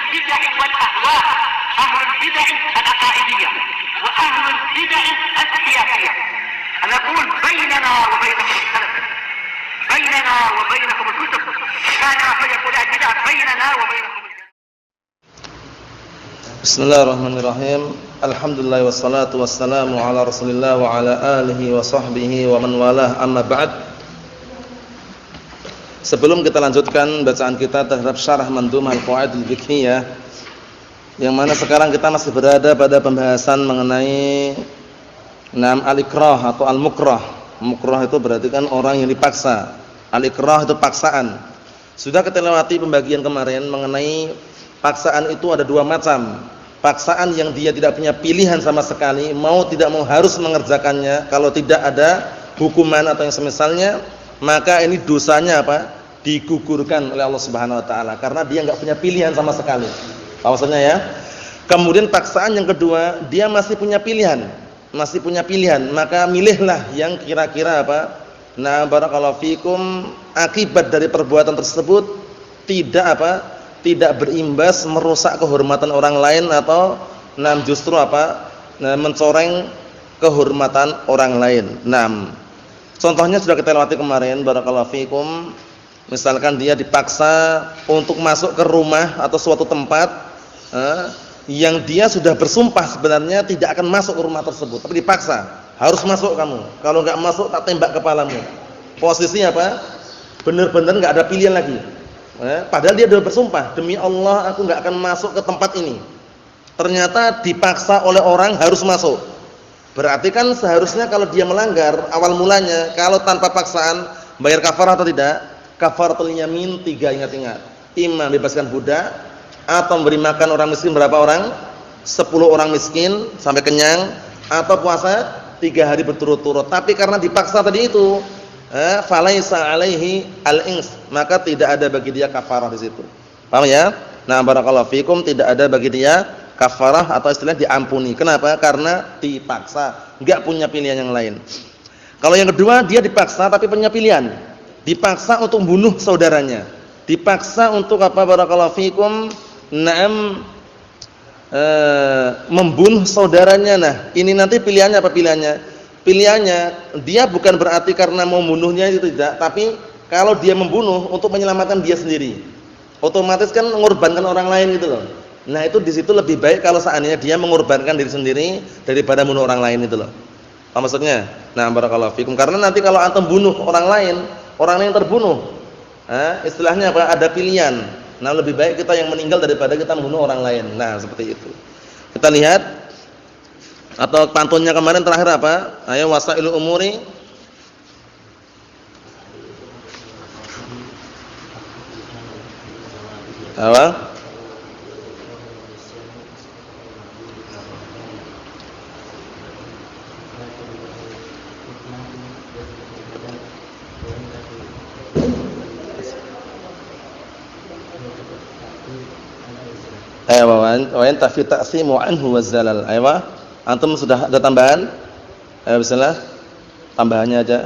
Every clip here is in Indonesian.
البدع والأهواء، أهل البدع العقائدية وأهل البدع السياسية. أنا أقول بيننا وبينكم السلف، بيننا وبينكم الكتب، كان فيقول البدع بيننا وبينكم. Bismillahirrahmanirrahim. Alhamdulillah wassalatu wassalamu ala Rasulillah wa ala alihi wa sahbihi wa man walah, amma ba'd. Sebelum kita lanjutkan bacaan kita terhadap syarah Mandhumah Al-Qawaid Al-Fiqhiyah, yang mana sekarang kita masih berada pada pembahasan mengenai al-ikrah atau al-mukrah. Mukrah itu berarti kan orang yang dipaksa. Al-ikrah itu paksaan. Sudah kita lewati pembagian kemarin mengenai paksaan itu ada dua macam. Paksaan yang dia tidak punya pilihan sama sekali, mau tidak mau harus mengerjakannya. Kalau tidak ada hukuman atau yang semisalnya, maka ini dosanya apa? Digugurkan oleh Allah Subhanahu wa taala karena dia enggak punya pilihan sama sekali. Maksudnya ya. Kemudian paksaan yang kedua, dia masih punya pilihan. Masih punya pilihan, maka milihlah yang kira-kira apa? Barakallahu fikum, akibat dari perbuatan tersebut tidak apa? Tidak berimbas merusak kehormatan orang lain atau justru apa? Mencoreng kehormatan orang lain. Contohnya sudah kita lewati kemarin, barakallahu fikum. Misalkan dia dipaksa untuk masuk ke rumah atau suatu tempat yang dia sudah bersumpah sebenarnya tidak akan masuk ke rumah tersebut, tapi dipaksa, harus masuk kamu. Kalau enggak masuk tak tembak kepalamu. Posisinya apa? Benar-benar enggak ada pilihan lagi. Padahal dia sudah bersumpah, demi Allah aku enggak akan masuk ke tempat ini. Ternyata dipaksa oleh orang harus masuk. Berarti kan seharusnya kalau dia melanggar awal mulanya, kalau tanpa paksaan bayar kafarah atau tidak? Kafaratul yamin 3, ingat-ingat. Imam bebaskan budak atau memberi makan orang miskin berapa orang? 10 orang miskin sampai kenyang, atau puasa 3 hari berturut-turut. Tapi karena dipaksa tadi itu, falaisa alaihi al-ins, maka tidak ada bagi dia kafarah di situ. Paham ya? Barakallahu fikum, tidak ada bagi dia kafarah atau istilahnya diampuni. Kenapa? Karena dipaksa, enggak punya pilihan yang lain. Kalau yang kedua, dia dipaksa tapi punya pilihan. Dipaksa untuk bunuh saudaranya. Dipaksa untuk apa? Barakallahu fikum, membunuh saudaranya. Nah, ini nanti pilihannya apa pilihannya? Pilihannya dia bukan berarti karena mau membunuhnya itu tidak, tapi kalau dia membunuh untuk menyelamatkan dia sendiri. Otomatis kan mengorbankan orang lain gitu loh. Nah, itu di situ lebih baik kalau seandainya dia mengorbankan diri sendiri daripada membunuh orang lain itu loh. Apa maksudnya? Barakallahu fikum. Karena nanti kalau antum bunuh orang lain yang terbunuh, istilahnya apa? Ada pilihan. Lebih baik kita yang meninggal daripada kita membunuh orang lain. Seperti itu. Kita lihat atau pantunnya kemarin terakhir apa? Ayo wasailul umuri. Apa? Wa yantafi ta'simu anhu wazalal. Ayo, antum sudah ada tambahan? Ayo bismillah. Tambahannya aja.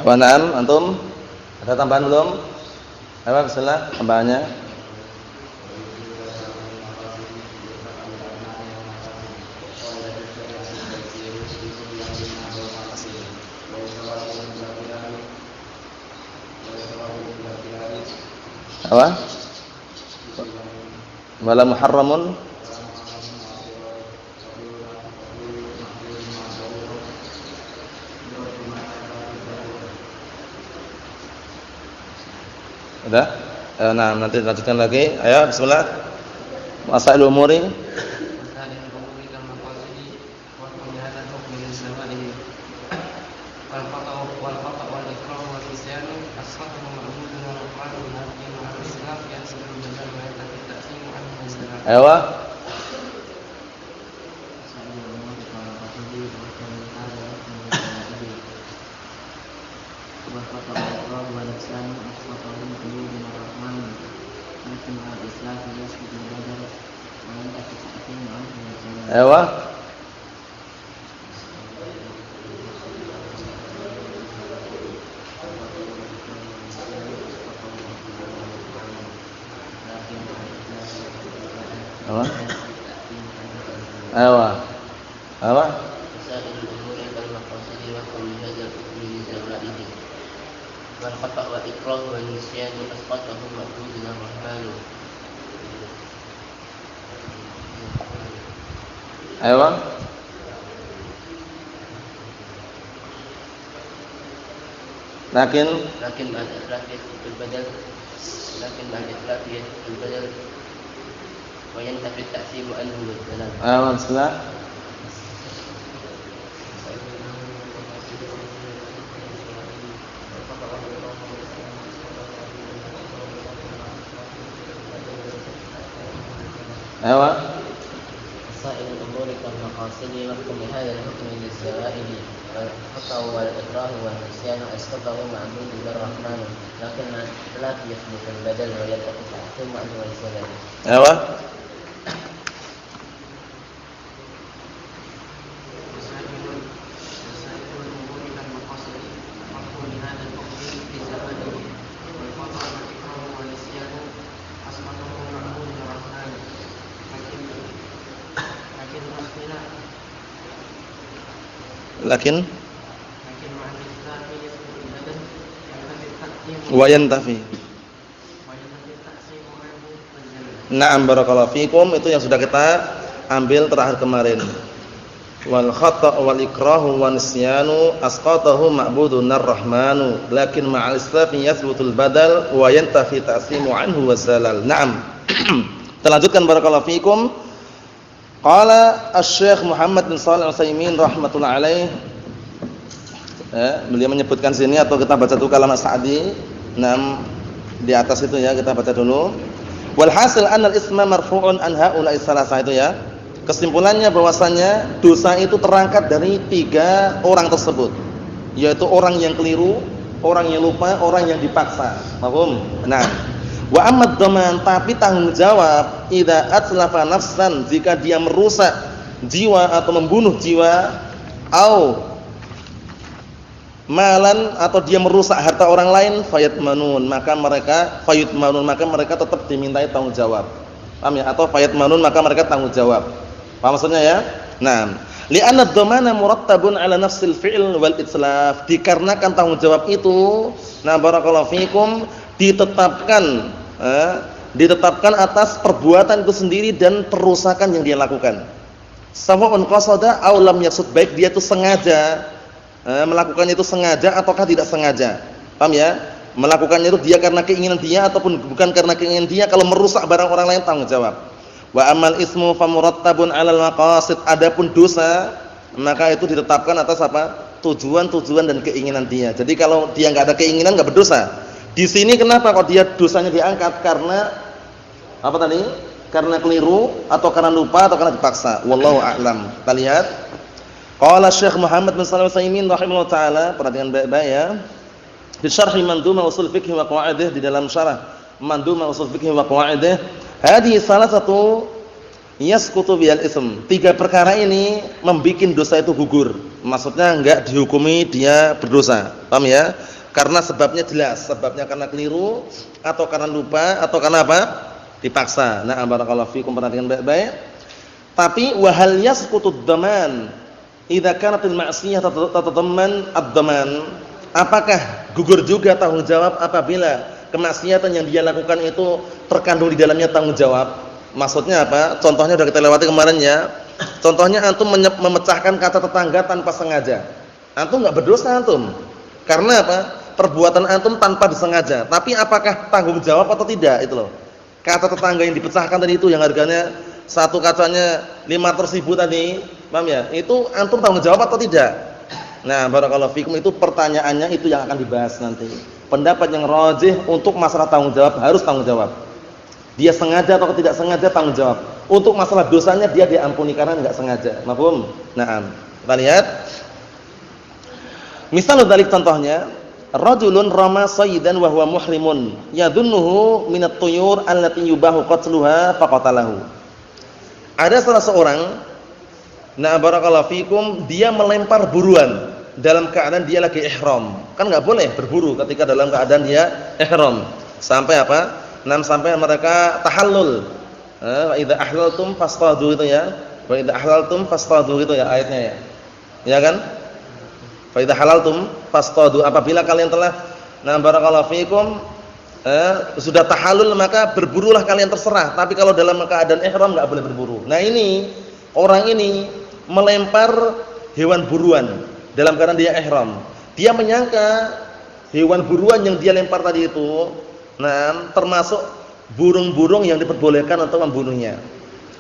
Wanam, antum ada tambahan belum? Ayo bismillah, tambahannya. Apa? Wala muharramun. Udah? Nanti lanjutkan lagi. Ayo bismillah. Masail umuri. Ayo. Ewa. Apa? Ewa. Apa? والخطأ والإكراه والنسيان أسقطه مأخوذ الرحمن. Ewa. Lakin مع الإخلاف يثبت البدل وينتفي التأثير عنه والدلال. Ewa setelah Ewa. سائر الأمور كالمقاصد واحكم بهذا الحكم للزوائد والخطأ والإكراه والنسيان أسقطه معبود الرحمن لكن مع الاختلاف يثبت البدل وينتفي التأثير عنه والدلال. Ewa. Lakin wayantafi. Na'am barakallahu fikum, itu yang sudah kita ambil terakhir kemarin. Wal khata' wal ikrahu wan nisyanu asqatahu ma'budun ar-rahmanu lakin ma'al islafi yathbutul badal wa yantafi ta'simu anhu wazalal. Na'am. Kita lanjutkan barakallahu fikum. Qala Asy-Syaikh Muhammad bin Shalih Al-Utsaimin rahimatullah alaih. Beliau menyebutkan sini atau kita baca dulu kalam Sa'di. Di atas itu ya, kita baca dulu. Wal hasil anna al-isma marfu'un an haula'i salasa itu ya. Kesimpulannya bahwasanya dosa itu terangkat dari 3 orang tersebut. Yaitu orang yang keliru, orang yang lupa, orang yang dipaksa. Paham? Nah, wa amad dhaman, tapi tanggung jawab idza atlafa nafsan, jika dia merusak jiwa atau membunuh jiwa, au malan, atau dia merusak harta orang lain, fayatmanun, maka mereka tetap dimintai tanggung jawab. Paham ya? Atau fayatmanun, maka mereka tanggung jawab. Paham maksudnya ya? Nah, li'anna ad-dhamana murattabun 'ala nafsil fi'l wal itlaf, dikarenakan tanggung jawab itu, nah barakallahu fikum, ditetapkan atas perbuatan itu sendiri dan perusakan yang dia lakukan. Sawa'un qasada aw lam yaqsud, baik dia itu sengaja melakukannya itu sengaja ataukah tidak sengaja. Paham ya? Melakukannya itu dia karena keinginan dia ataupun bukan karena keinginan dia, kalau merusak barang orang lain tanggung jawab. Wa amal ismu famurattabun 'alal maqasid, adapun dosa maka itu ditetapkan atas apa? Tujuan-tujuan dan keinginan dia. Jadi kalau dia enggak ada keinginan enggak berdosa. Di sini kenapa kok dia dosanya diangkat? Karena apa tadi? Karena keliru atau karena lupa atau karena dipaksa. Wallahu a'lam. Kita lihat. Qala Syekh Muhammad bin Shalih Al-Utsaimin rahimahullah taala, perhatikan baik-baik ya. Di syarh Mandhumah Ushul Fiqh wa Qawaidih, di dalam syarah Mandhumah Ushul Fiqh wa Qawaidih, hadhihi salah satu yasqutu bil ism. 3 perkara ini membuat dosa itu gugur. Maksudnya enggak dihukumi dia berdosa. Paham ya? Karena sebabnya jelas, sebabnya karena keliru atau karena lupa atau karena apa? Dipaksa. Nah, barakallahu fikum, perhatikan baik-baik. Tapi wa hal yasqutu ad-daman idza kanatil ma'siyah tatadamman ad-daman, apakah gugur juga tanggung jawab apabila kemaksiatan yang dia lakukan itu terkandung di dalamnya tanggung jawab? Maksudnya apa? Contohnya sudah kita lewati kemarin ya. Contohnya antum memecahkan kaca tetangga tanpa sengaja. Antum enggak berdosa antum. Karena apa? Perbuatan antum tanpa disengaja. Tapi apakah tanggung jawab atau tidak itu loh. Kaca tetangga yang dipecahkan tadi itu yang harganya satu kacanya 500.000 tadi, paham ya? Itu antum tanggung jawab atau tidak? Nah, barakallahu fikum, itu pertanyaannya itu yang akan dibahas nanti. Pendapat yang rajih untuk masalah tanggung jawab harus tanggung jawab. Dia sengaja atau tidak sengaja tanggung jawab. Untuk masalah dosanya dia diampuni karena enggak sengaja. Mafhum? Naam. Kita lihat. Misal dzalik, contohnya, rajulun rama sayyidan wa huwa muhrimun yadhunnuhu minat tuyur allati yubahu qatluha faqatalahu. Ada salah seorang, nah barakallahu fikum, dia melempar buruan dalam keadaan dia lagi ihram. Kan enggak boleh berburu ketika dalam keadaan dia ihram. Sampai apa? Sampai mereka tahallul. Wa idza ahlaltum fastadu itu ya. Wa idza ahlaltum fastadu itu ya ayatnya ya. Ya kan? Fa idza halaltum fastadu, apabila kalian telah barakallahu fikum sudah tahallul maka berburulah kalian terserah. Tapi kalau dalam keadaan ihram enggak boleh berburu. Nah ini orang ini melempar hewan buruan dalam keadaan dia ihram. Dia menyangka hewan buruan yang dia lempar tadi itu termasuk burung-burung yang diperbolehkan untuk membunuhnya.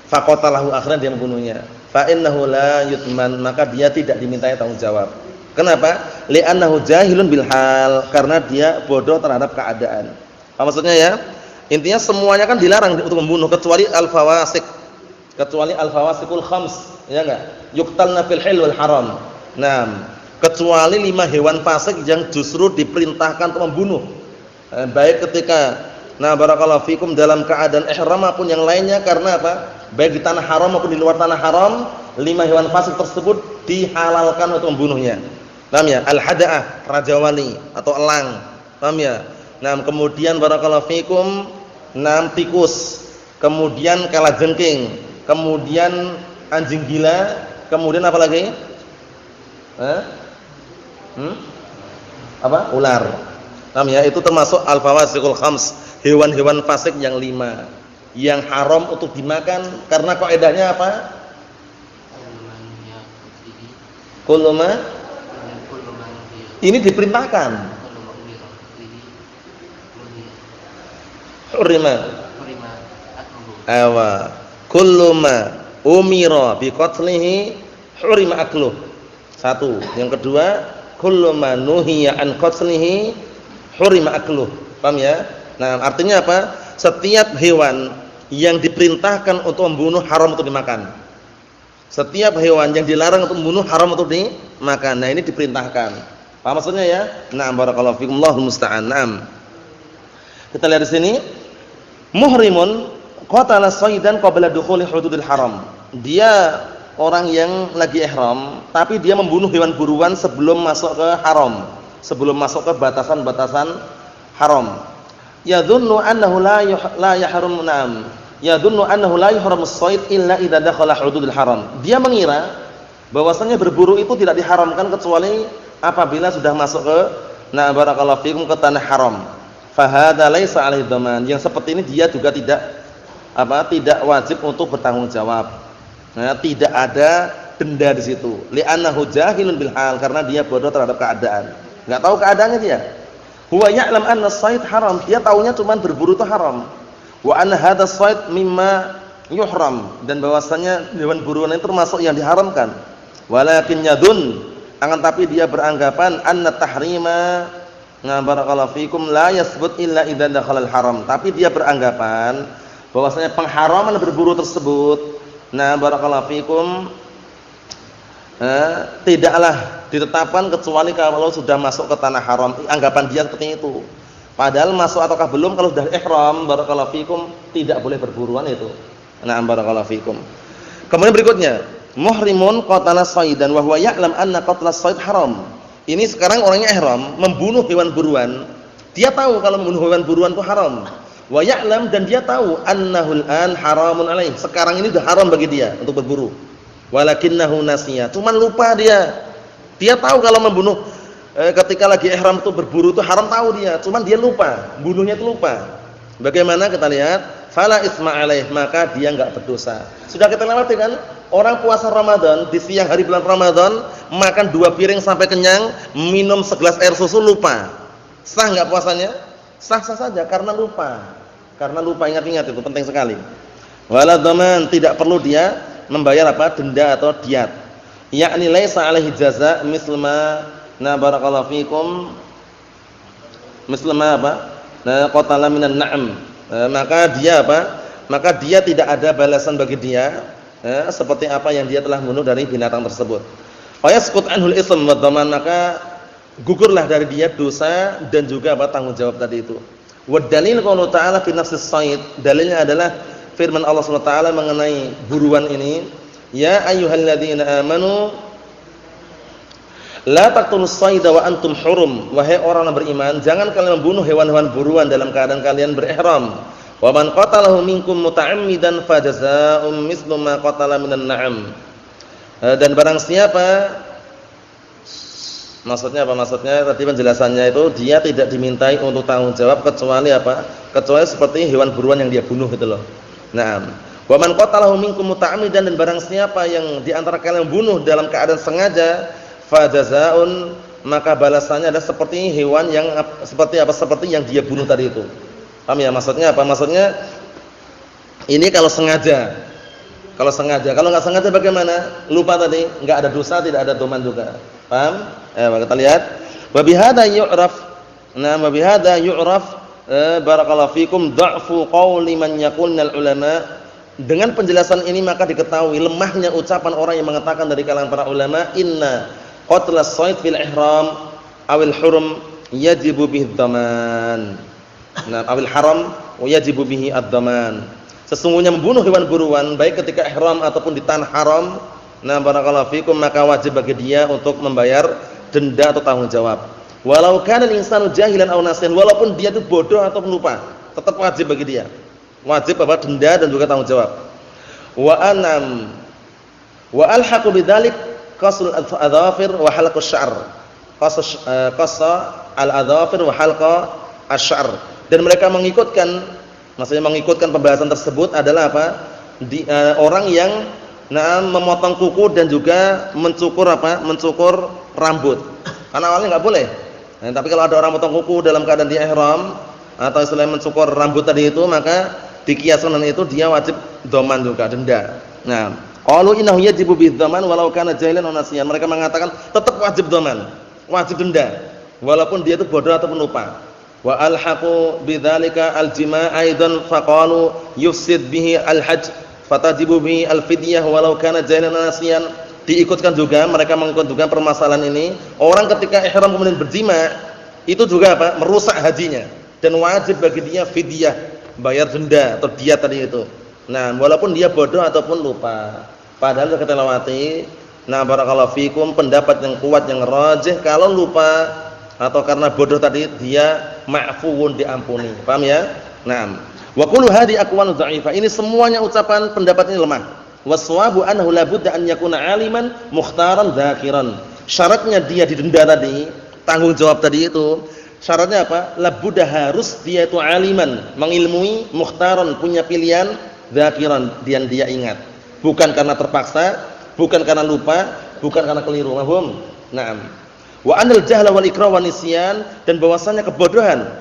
Faqatalahu, akhirnya dia membunuhnya. Fa innahu la yutman, maka dia tidak dimintai tanggung jawab. Kenapa? Li'annahu jahilun bil hal, karena dia bodoh terhadap keadaan. Apa maksudnya ya? Intinya semuanya kan dilarang untuk membunuh kecuali al-fawasik. Kecuali al-fawasikul khams, ya enggak? Yuqtalna fil hil wal haram. Kecuali 5 hewan fasik yang justru diperintahkan untuk membunuh. Baik ketika barakallahu fikum dalam keadaan ihram maupun yang lainnya, karena apa? Baik di tanah haram maupun di luar tanah haram, 5 hewan fasik tersebut dihalalkan untuk membunuhnya. Paham ya? Al-hada'ah, raja wali atau elang. Paham ya? Kemudian barakallahu fikum, tikus, kemudian kalajengking, kemudian anjing gila, kemudian apa lagi? Apa? Ular. Paham ya? Itu termasuk al-fawasikul khams, hewan-hewan fasik yang 5 yang haram untuk dimakan, karena kaidahnya apa? Kullu ini diperintahkan. Hurima. Kullu ma umira bi qatlihi hurima akluh. Satu. Yang kedua, kullu ma nuhiya an qatlihi hurima akluh. Paham ya? Artinya apa? Setiap hewan yang diperintahkan untuk membunuh haram untuk dimakan. Setiap hewan yang dilarang untuk membunuh haram untuk dimakan. Nah, ini diperintahkan. Paham maksudnya ya? Barakallahu fikum, Allahul musta'an. Kita lihat di sini. Muhrimun qatala sayyidan qabla dukhuli hududil haram. Dia orang yang lagi ihram, tapi dia membunuh hewan buruan sebelum masuk ke haram, sebelum masuk ke batasan-batasan haram. Yadhunnu annahu la yahrum yadhunnu annahu la yuhramu as-sayd illa idza dakhala hududul haram. Dia mengira bahwasanya berburu itu tidak diharamkan kecuali apabila sudah masuk ke barakallahu fikum ke tanah haram. Fa hadza laisa 'alaihi dhaman. Yang seperti ini dia juga tidak wajib untuk bertanggung jawab. Tidak ada denda di situ. Li'annahu jahilun bil hal, karena dia bodoh terhadap keadaan. Enggak tahu keadaannya dia. Huwa ya'lam anna as-sayd haram, dia taunya cuma berburu itu haram. Wa anna hadha as-sayd mimma yuhram, dan bahwasanya hewan buruan itu termasuk yang diharamkan. Walakin yadun, akan tapi dia beranggapan anna tahrima barakallahu fikum la yasbut illa idza dakhala al-haram. Tapi dia beranggapan bahwasanya pengharaman berburu tersebut barakallahu fikum tidaklah ditetapkan kecuali kalau sudah masuk ke tanah haram. Anggapan dia seperti itu. Padahal masuk ataukah belum, kalau sudah ihram barakallahu fikum tidak boleh berburuan itu. Barakallahu fikum. Kemudian berikutnya, muhrimun qatala sayyidan wa huwa ya'lam anna qatla sayd haram. Ini sekarang orangnya ihram, membunuh hewan buruan. Dia tahu kalau membunuh hewan buruan itu haram. Wa ya'lam, dan dia tahu annahul an haramun alaih. Sekarang ini sudah haram bagi dia untuk berburu. Walakinnahu nasiya, cuman lupa dia. Dia tahu kalau membunuh ketika lagi ihram itu berburu itu haram, tahu dia, cuman dia lupa, bunuhnya itu lupa. Bagaimana kita lihat? Fala isma alaih, maka dia enggak berdosa. Sudah kita lewati kan? Orang puasa Ramadan di siang hari bulan Ramadan makan 2 piring sampai kenyang, minum segelas air susu, lupa. Sah enggak puasanya? Sah-sah saja karena lupa. Karena lupa, ingat-ingat itu penting sekali. Wala dhaman, tidak perlu dia membayar denda atau diat. Yakni laisa alaihi jaza mislama barakallahu fikum mislama qatala minan na'am. Maka dia tidak ada balasan bagi dia seperti apa yang dia telah bunuh dari binatang tersebut. Fa yasqut anhul ism wa dhaman, maka gugurlah dari dia dosa dan juga tanggung jawab tadi itu. Wa dalil qaulu ta'ala fi nafsis shayd, dalilnya adalah firman Allah Subhanahu wa taala mengenai buruan ini, ya ayyuhalladzina amanu la taqtulus shayda wa antum hurum, wahai orang yang beriman, jangan kalian membunuh hewan-hewan buruan dalam keadaan kalian berihram. Wa man qatalahu minkum muta'ammidan fajazaa'un mithlu ma qatala minan na'am. Dan barang siapa, maksudnya apa? Maksudnya tadi penjelasannya itu dia tidak dimintai untuk tanggung jawab kecuali apa? Kecuali seperti hewan buruan yang dia bunuh gitu loh. Naam. Wa man qatalahu minkum muta'ammidan, dan barang siapa yang di antara kalian bunuh dalam keadaan sengaja, fajazaa'un, maka balasannya adalah seperti hewan yang seperti apa? Seperti yang dia bunuh tadi itu. Paham ya? Maksudnya apa? Maksudnya ini kalau sengaja. Kalau sengaja, kalau enggak sengaja bagaimana? Lupa tadi, enggak ada dosa, tidak ada doman juga. Paham? Kita lihat. Wa bihadza yu'raf. Nah, wa bihadza yu'raf barakallahu fikum dha'fu qauli man yaqulnal ulama. Dengan penjelasan ini maka diketahui lemahnya ucapan orang yang mengatakan dari kalangan para ulama, inna qatlas shayd fil ihram awil hurum yajibu bihi ad-daman. Nah, awil haram yajibu bihi ad-daman. Sesungguhnya membunuh hewan buruan baik ketika ihram ataupun di tanah haram, nah barakallahu fikum, maka wajib bagi dia untuk membayar denda atau tanggung jawab. Walau kana al-insanu jahilan aw nasiyan, walaupun dia itu bodoh atau lupa, tetap wajib bagi dia. Wajib apa? Denda dan juga tanggung jawab. Wa alhaqu bidzalik qasul al-adhafir wa halqus sya'r. Qassa al-adhafir wa halqa asy-sya'r. Dan mereka mengikutkan, maksudnya mengikutkan pembahasan tersebut adalah apa? Orang yang memotong kuku dan juga mencukur apa? Mencukur rambut. Karena awalnya enggak boleh. Nah, tapi kalau ada orang potong kuku dalam keadaan di ihram atau istilahnya mencukur rambut tadi itu, maka dikiaskan dengan itu dia wajib dhaman juga, denda. Nah, qalu innahu yajibu bidzaman walau kana jahilan aw nasiyan. Mereka mengatakan tetap wajib dhaman, wajib denda walaupun dia itu bodoh ataupun lupa. Wa alhaqu bidzalika aljima' aidan faqalu yufsid bihi alhajj fatajibu bihi alfidyah walau kana jahilan nasiyan. Diikutkan juga, mereka mengikutkan permasalahan ini, orang ketika ihram kemudian berjima itu juga apa? Merusak hajinya dan wajib bagi dia fidyah, bayar denda atau diat tadi itu. Nah, walaupun dia bodoh ataupun lupa. Padahal kita lewati, nah barakallahu fikum, pendapat yang kuat yang rajih kalau lupa atau karena bodoh tadi dia ma'fuun, diampuni. Paham ya? Naam. Wa kullu hadhi aqwalu dha'ifah. Ini semuanya ucapan pendapat ini lemah. Waswabu annahu la budda an yakuna 'aliman mukhtaran dzakiran. Syaratnya dia didenda tadi, tanggung jawab tadi itu, syaratnya apa? La budda, harus dia itu 'aliman, mengilmui, mukhtaran, punya pilihan, dzakiran, dia ingat. Bukan karena terpaksa, bukan karena lupa, bukan karena keliru. Paham? Naam. Wa anil jahla wal ikrah wan nisyan, dan bahwasanya kebodohan,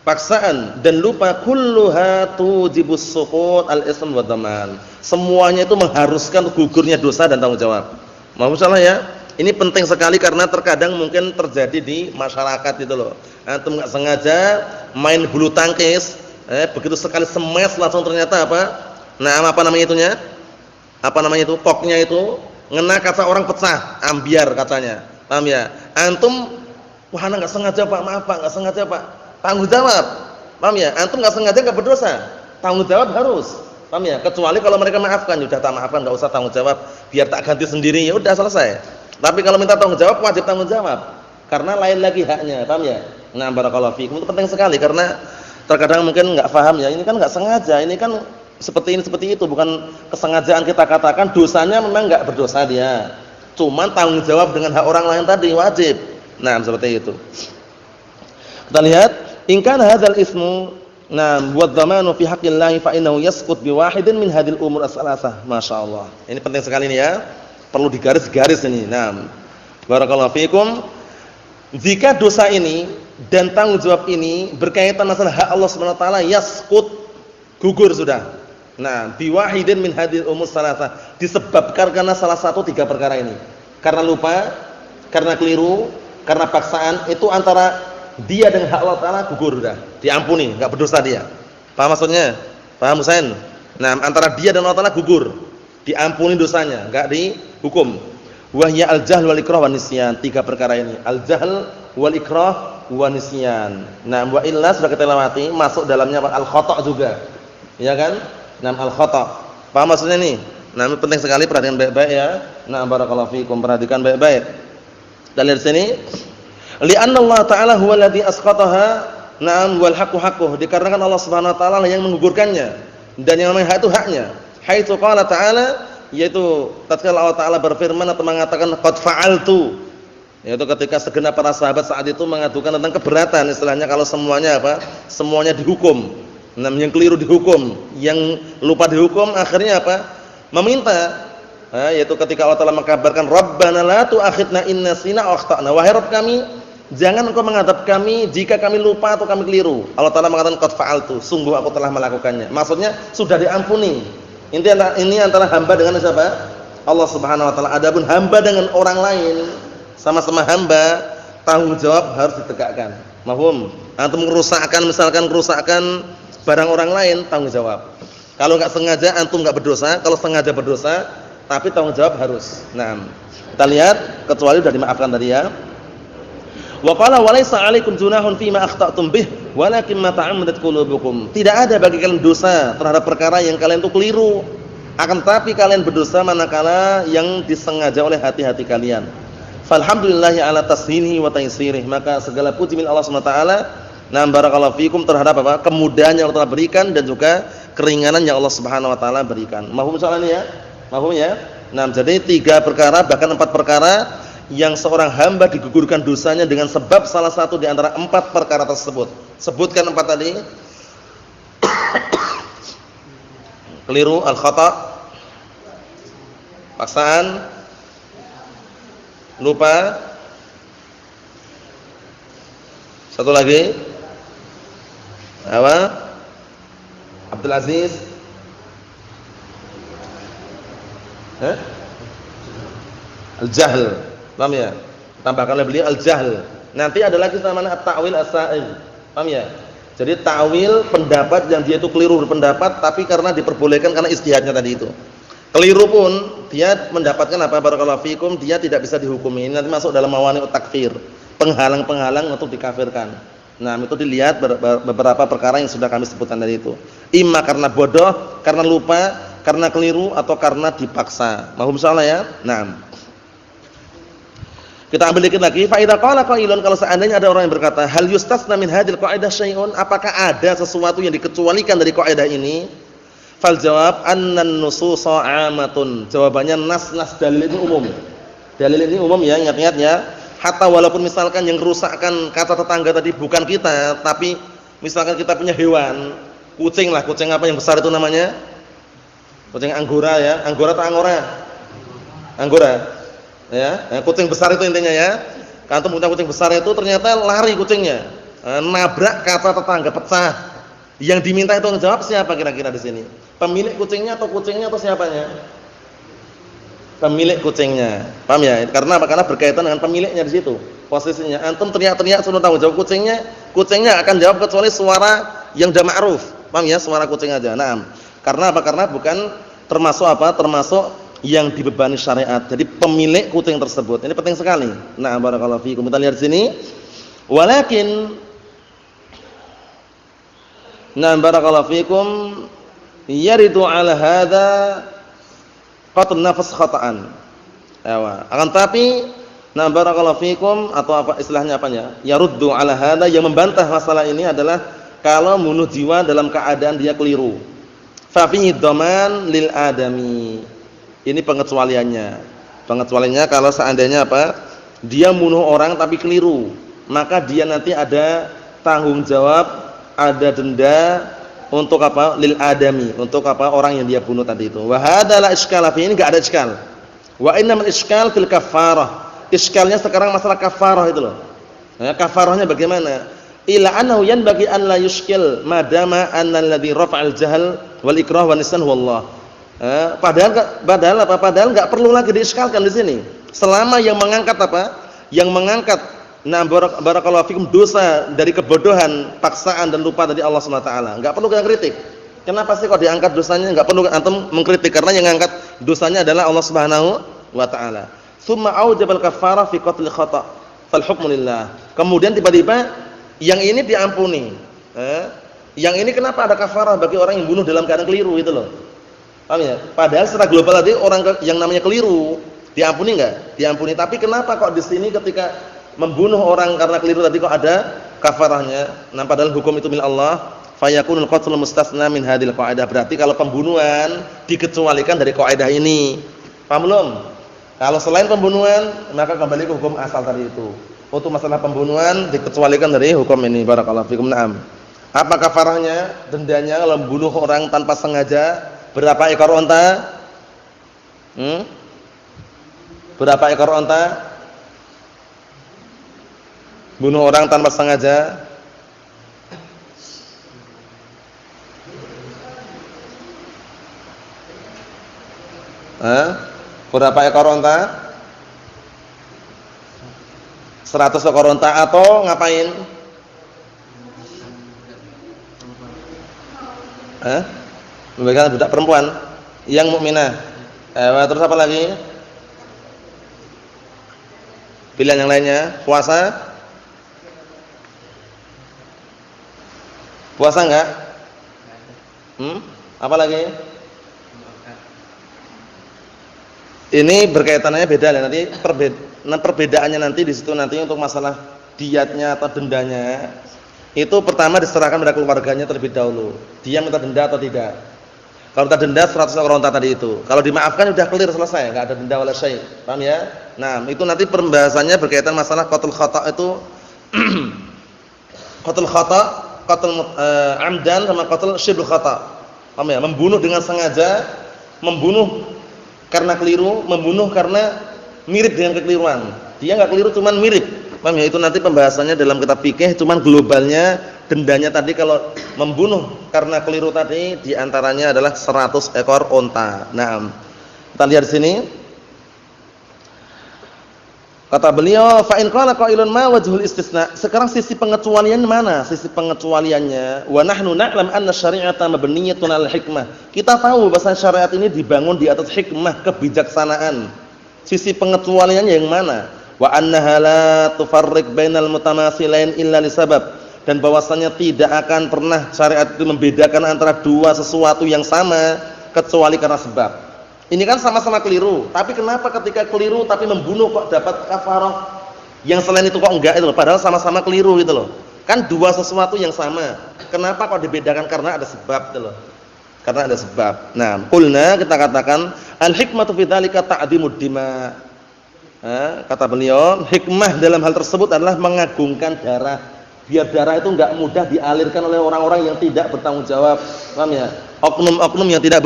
paksaan dan lupa kulluha tujibus suqut al-ism wa dhaman. Semuanya itu mengharuskan gugurnya dosa dan tanggung jawab. Mohon salah ya. Ini penting sekali karena terkadang mungkin terjadi di masyarakat itu loh. Antum enggak sengaja main bulu tangkis, begitu sekali smash langsung ternyata apa? Nah, apa namanya itunya? Apa namanya itu? Koknya itu ngena kaca orang pecah, ambiar katanya. Paham ya? Antum wah enggak sengaja Pak, maaf Pak, enggak sengaja Pak. Tanggung jawab. Paham ya? Antum enggak sengaja enggak berdosa. Tanggung jawab harus. Paham ya? Kecuali kalau mereka maafkan, sudah tak maafkan enggak usah tanggung jawab, biar tak ganti sendiri, ya udah selesai. Tapi kalau minta tanggung jawab wajib tanggung jawab. Karena lain lagi haknya, paham ya? Nah, barakallahu fiikum, itu penting sekali karena terkadang mungkin enggak paham ya. Ini kan enggak sengaja, ini kan seperti ini seperti itu, bukan kesengajaan kita katakan dosanya memang enggak berdosa dia. Cuman tanggung jawab dengan hak orang lain tadi wajib. Nah, seperti itu. Kita lihat, in kana hadzal ismu wa dhamanu fi haqqillahi fa innahu yasqut bi wahidin min hadhil umur as-salasah. Masyaallah. Ini penting sekali ini ya. Perlu digaris-garis ini. Nah, barakallahu fiikum. Jika dosa ini dan tanggung jawab ini berkaitan masalah hak Allah Subhanahu wa taala, yasqut, gugur sudah. Nah, bi wahidin min hadhil umur as-salasah, disebabkan karena salah satu tiga perkara ini. Karena lupa, karena keliru, karena paksaan, itu antara dia dengan hak Allah taala gugur sudah, diampuni, enggak berdosa dia. Paham maksudnya? Paham Husain? Nah, antara dia dan Allah taala gugur, diampuni dosanya, enggak dihukum. Wahya al-jahl wal ikrah wan nisyan, tiga perkara ini. Al-jahl wal ikrah wa nisyan. Nah, wa illa sudah kita lewati, masuk dalamnya al khata' juga. Ya kan? Nah, al khata'. Paham maksudnya nih? Nah, ini penting sekali, perhatikan baik-baik ya. Nah, barakallahu fikum, perhatikan baik-baik. Dan dari sini, li'anna Allah Ta'ala huwa alladhi asqataha, na'am wal haqqu haqquh. Dikarenakan Allah Subhanahu wa taala yang menggugurkannya dan yang namanya hak itu haknya. Haitsu qala ta'ala, yaitu tatkala Allah Ta'ala berfirman atau mengatakan qad fa'altu, yaitu ketika segenap para sahabat saat itu mengadukan tentang keberatan, istilahnya kalau semuanya apa? Semuanya dihukum. Nah, yang keliru dihukum, yang lupa dihukum, akhirnya apa? Meminta, yaitu ketika Allah Ta'ala mengkabarkan Rabbana la tu'akhidna in nasina aw akhtana. Wahai Rabb kami, jangan engkau mengadab kami jika kami lupa atau kami keliru. Allah Ta'ala mengatakan qad fa'altu, sungguh aku telah melakukannya. Maksudnya sudah diampuni. Ini antara hamba dengan siapa? Allah Subhanahu wa taala. Adapun hamba dengan orang lain, sama-sama hamba, tanggung jawab harus ditegakkan. Mahfum? Antum merusakkan, misalkan kerusakan barang orang lain, tanggung jawab. Kalau enggak sengaja antum enggak berdosa, kalau sengaja berdosa, tapi tanggung jawab harus. Nah, kita lihat kecuali sudah dimaafkan tadi ya. Wa qala wa laysa 'alaikum junahun fima akhta'tum bih walakin ma ta'ammadat qulubukum. Tidak ada bagi kalian dosa terhadap perkara yang kalian itu keliru. Akan tetapi kalian berdosa manakala yang disengaja oleh hati-hati kalian. Falhamdulillahi 'ala tashinihi wa taysirih. Maka segala puji milik Allah Subhanahu wa taala. Nah, barakallahu fikum terhadap apa? Kemudahan yang Allah telah berikan dan juga keringanan yang Allah Subhanahu wa taala berikan. Mahfum soal ini ya? Mahfum ya? Nah, jadi 3 perkara bahkan 4 perkara yang seorang hamba digugurkan dosanya dengan sebab salah satu di antara 4 perkara tersebut. Sebutkan 4 tadi. Keliru, al-khata', paksaan, lupa. Satu lagi. Apa? Abdul Aziz. Al-jahl. Paham ya? Tambahkan oleh beliau al-jahl. Nanti ada lagi namanya at-ta'wil as-sa'il. Paham ya? Jadi ta'wil pendapat yang dia itu keliru berpendapat tapi karena diperbolehkan karena ijtihadnya tadi itu. Keliru pun dia mendapatkan apa? Barakallahu fikum, dia tidak bisa dihukumi. Ini nanti masuk dalam mawani'ut takfir. Penghalang-penghalang untuk dikafirkan. Nah, itu dilihat beberapa perkara yang sudah kami sebutkan tadi itu. Imma karena bodoh, karena lupa, karena keliru atau karena dipaksa. Mahum salah ya? Nah. Kita ambil dikit lagi. Fa idza qala qailun, kalau seandainya ada orang yang berkata, hal yustasna min hadhil qaidah syai'un? Apakah ada sesuatu yang dikecualikan dari kaidah ini? Fal jawab annan nususa 'amatun. Jawabannya nas-nas dalil ini umum. Dalil ini umum ya, ingat-ingat ya. Hatta walaupun misalkan yang kerusakkan kata tetangga tadi bukan kita, tapi misalkan kita punya hewan, kucing lah, kucing apa yang besar itu namanya? Kucing anggora ya, anggora atau angora? Anggora. Ya, kucing besar itu intinya ya. Kantum punya kucing besar itu ternyata lari kucingnya. Nabrak kata tetangga pecah. Yang diminta itu jawab siapa kira-kira di sini? Pemilik kucingnya atau kucingnya atau siapanya? Pemilik kucingnya. Paham ya? Karena apa? Karena berkaitan dengan pemiliknya di situ. Posisinya antum teriak-teriak suruh tanggung jawab kucingnya akan jawab kecuali suara yang sudah ma'ruf. Paham ya? Suara kucing aja. Nah, karena apa? Karena bukan termasuk apa? Termasuk yang dibebani syariat. Jadi pemilik kucing tersebut. Ini penting sekali. Nah, barakallahu fiikum. Kita lihat sini. Walakin barakallahu fiikum yaridu 'ala hadza qatl nafas khata'an. Akan tapi barakallahu fiikum atau apa istilahnya apanya? Yaruddu 'ala hadza, yang membantah masalah ini adalah kalau membunuh jiwa dalam keadaan dia keliru. Fa fihi dhaman lil adami. Ini pengecualiannya. Pengecualiannya kalau seandainya apa? Dia bunuh orang tapi keliru, maka dia nanti ada tanggung jawab, ada denda untuk apa? Lil adami, untuk apa? Orang yang dia bunuh tadi itu. Wa hadza la iskala fi, ini enggak ada iskal. Wa innamal iskal fil kafarah. Iskalnya sekarang masalah kafarah itu loh. Ya, kafarahnya bagaimana? Ila annahu yanbaghi an la yuskil madama anna alladhi rafa'al jahl wal ikrah wa nisyan wallah. Padahal enggak perlu lagi diiskalkan di sini. Selama yang mengangkat apa? Yang mengangkat barakallahu fikum dosa dari kebodohan, paksaan dan lupa dari Allah Subhanahu wa taala. Enggak perlu kita kritik. Kenapa sih kok diangkat dosanya? Enggak perlu antum mengkritik karena yang mengangkat dosanya adalah Allah Subhanahu wa taala. Tsumma aujabal kafarah fi qatl khata'. fal hukmu lillah. Kemudian tiba-tiba yang ini diampuni. Yang ini kenapa ada kafarah bagi orang yang bunuh dalam keadaan keliru itu loh. Paham ya? Padahal secara global tadi orang yang namanya keliru diampuni enggak? Diampuni. Tapi kenapa kok di sini ketika membunuh orang karena keliru tadi kok ada kafarahnya? Nah, padahal hukum itu milik Allah. Fayakunul qatlu mustasna min hadhil qaidah. Berarti kalau pembunuhan dikecualikan dari kaidah ini. Paham belum? Kalau selain pembunuhan maka kembali ke hukum asal tadi itu. Untuk masalah pembunuhan dikecualikan dari hukum ini. Barakallahu fikum. Naam. Apa kafarahnya? Dendanya kalau membunuh orang tanpa sengaja berapa ekor unta? Berapa ekor unta? Bunuh orang tanpa sengaja. Berapa ekor unta? 100 ekor unta atau ngapain? Memberikan budak perempuan yang mukminah. Terus apa lagi? Pilihan yang lainnya, puasa? Puasa enggak? Apa lagi? Ini berkaitannya beda ya, nanti perbedaannya nanti di situ nanti untuk masalah diyatnya atau dendanya. Itu pertama diserahkan pada keluarganya terlebih dahulu. Dia minta denda atau tidak. Kalau minta denda 100 ekor unta tadi itu. Kalau dimaafkan sudah clear selesai, enggak ada denda wala syai'. Paham ya? Nah, itu nanti pembahasannya berkaitan masalah qatul khata' itu qatul khata', qatul amdan sama qatul syibul khata'. Paham ya? Membunuh dengan sengaja, membunuh karena keliru, membunuh karena mirip dengan kekeliruan. Dia enggak keliru cuman mirip. Paham ya? Itu nanti pembahasannya dalam kitab fikih, cuman globalnya dendanya tadi kalau membunuh karena keliru tadi diantaranya adalah 100 ekor unta. Nah, kita lihat di sini. Kata beliau, fa in qala qailun ma wajhul istisna. Sekarang sisi pengecualian mana? Sisi pengecualiannya, wa nahnu na'lam anna syari'ata mabniyatun 'alal hikmah. Kita tahu bahwa syariat ini dibangun di atas hikmah, kebijaksanaan. Sisi pengecualiannya yang mana? Wa annaha la tufarriq bainal mutamatsilain illa lisabab. Dan bahwasanya tidak akan pernah syariat itu membedakan antara dua sesuatu yang sama kecuali karena sebab. Ini kan sama-sama keliru, tapi kenapa ketika keliru tapi membunuh kok dapat kafarah? Yang selain itu kok enggak itu loh, padahal sama-sama keliru gitu loh. Kan dua sesuatu yang sama. Kenapa kok dibedakan? Karena ada sebab gitu loh. Karena ada sebab. Nah, qulna kita katakan al-hikmatu fi dzalika ta'dimud dima. Kata beliau, hikmah dalam hal tersebut adalah mengagungkan darah. Biar darah itu enggak mudah dialirkan oleh orang-orang yang tidak bertanggung jawab. Paham ya? Oknum-oknum yang tidak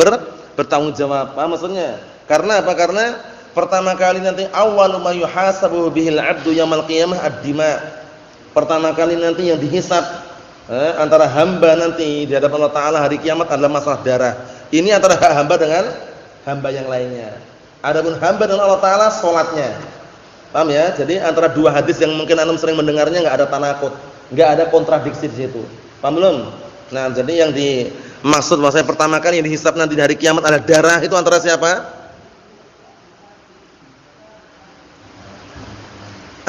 bertanggung jawab. Paham maksudnya? Karena apa? Karena pertama kali nanti awwalu ma yuhasabu bihil 'abdu yaumil qiyamah ad-dima. Pertama kali nanti yang dihisab antara hamba nanti di hadapan Allah Taala hari kiamat adalah masalah darah. Ini antara hamba dengan hamba yang lainnya. Adapun hamba dengan Allah Taala salatnya. Paham ya? Jadi antara dua hadis yang mungkin antum sering mendengarnya enggak ada tanakut, enggak ada kontradiksi di situ. Paham belum? Nah, jadi yang dimaksud maksudnya pertama kali yang dihisab nanti di hari kiamat adalah darah, itu antara siapa?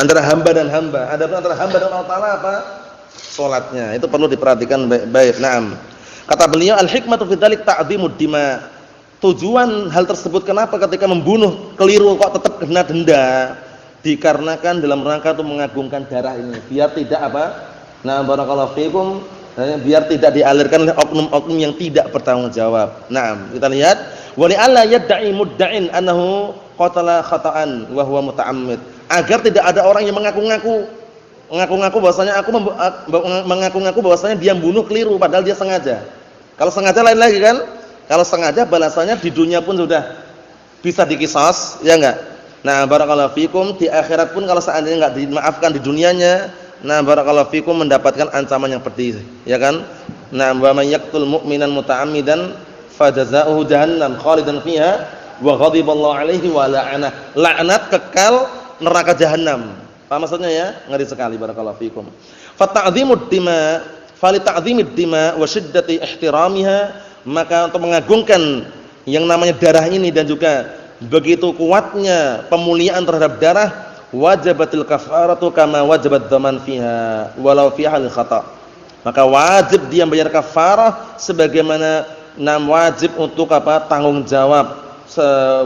Antara hamba dan hamba. Adapun antara hamba dan Allah Taala apa? Salatnya. Itu perlu diperhatikan baik-baik. Naam. Kata beliau al-hikmatu fi dzalik ta'dhimud dima. Tujuan hal tersebut kenapa ketika membunuh keliru kok tetap kena denda? Dikarenakan dalam rangka untuk mengagungkan darah ini biar tidak apa? Nah, barakallahu fikum, biar tidak dialirkan oleh oknum-oknum yang tidak bertanggung jawab. Naam, kita lihat wa li alla yad'i mudda'in annahu qatala khata'an wa huwa muta'ammid. Agar tidak ada orang yang mengaku-ngaku bahwasanya mengaku-ngaku bahwasanya dia membunuh keliru padahal dia sengaja. Kalau sengaja lain lagi kan? Kalau sengaja balasannya di dunia pun sudah bisa diqisas, ya enggak? Nah, barakallahu fikum, di akhirat pun kalau seandainya enggak dimaafkan di dunianya, nah barakallahu fikum mendapatkan ancaman yang pedih, ya kan? Nah, wa may yaqtul mu'minan muta'ammidan fajazaohu jahannam khalidan fiha wa ghadiballahu alaihi wa la'anah. Laknat kekal neraka jahanam. Apa maksudnya ya? Ngeri sekali, barakallahu fikum. Fa ta'dhimud dima, fa li ta'dhimid dima wa shiddati ihtiramiha, maka untuk mengagungkan yang namanya darah ini dan juga begitu kuatnya pemuliaan terhadap darah, wajibatil kafaratu kama wajibat dhaman fiha walau fi hal khata. Maka wajib dia membayar kafarah sebagaimana wajib untuk tanggung jawab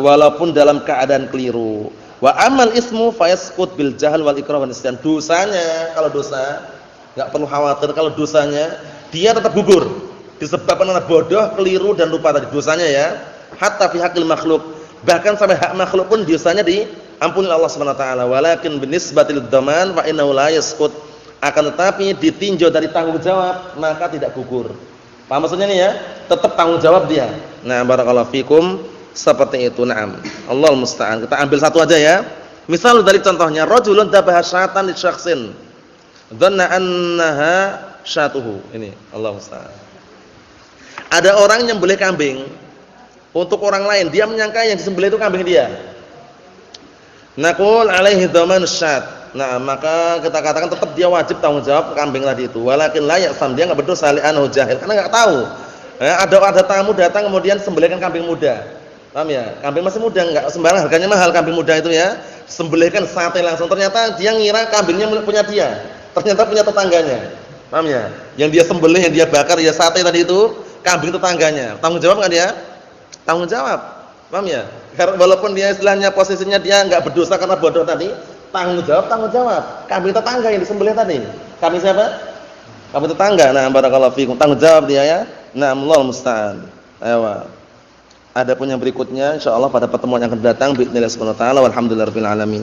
walaupun dalam keadaan keliru. Wa amal ismu fayaskut bil jahl wal ikrah wan nisyan. Dosanya, kalau dosa enggak perlu khawatir, kalau dosanya dia tetap gugur disebabkan karena bodoh, keliru dan lupa tadi dosanya ya. Hatta fi haqqil makhluk, bahkan sampai hak makhluk pun dosanya diampuni Allah Subhanahu wa taala. Walakin binisbatil dhaman fa innahu la yaskut. Akan tetapi ditinjau dari tanggung jawab maka tidak gugur. Paham maksudnya nih ya? Tetap tanggung jawab dia. Nah, barakallahu fikum, seperti itu. Naam. Allahul musta'an. Kita ambil satu aja ya. Misal dari contohnya, rajulun dabaha syatan li syakhsin dhanna annaha syatuhu. Ini Allahul musta'an. Ada orang yang nyembelih kambing untuk orang lain, dia menyangka yang disembelih itu kambing dia. Naqul alaihi dhamanus syat. Nah, maka kita katakan tetap dia wajib tanggung jawab kambing tadi itu. Walakin la ya'sam, dia enggak berdosa li'annahu jahil, karena enggak tahu. Ada tamu datang kemudian sembelihkan kambing muda. Paham ya? Kambing masih muda, enggak sembarang, harganya mahal kambing muda itu ya. Sembelihkan sate langsung, ternyata dia ngira kambingnya punya dia. Ternyata punya tetangganya. Paham ya? Yang dia sembelih, yang dia bakar ya sate tadi itu kambing tetangganya. Tanggung jawab enggak dia? Tanggung jawab. Paham ya? Karena walaupun dia istilahnya posisinya dia enggak berdosa karena bodoh tadi, tanggung jawab. Kambing tetangga yang disembelih tadi. Kambing siapa? Kambing tetangga. Nah, barakallahu fikum. Tanggung jawab dia ya. Nah, Allahul musta'an. Ayo. Ada pun yang berikutnya insyaallah pada pertemuan yang akan datang biidznillah subhanahu wa taala walhamdulillahirabbil alamin.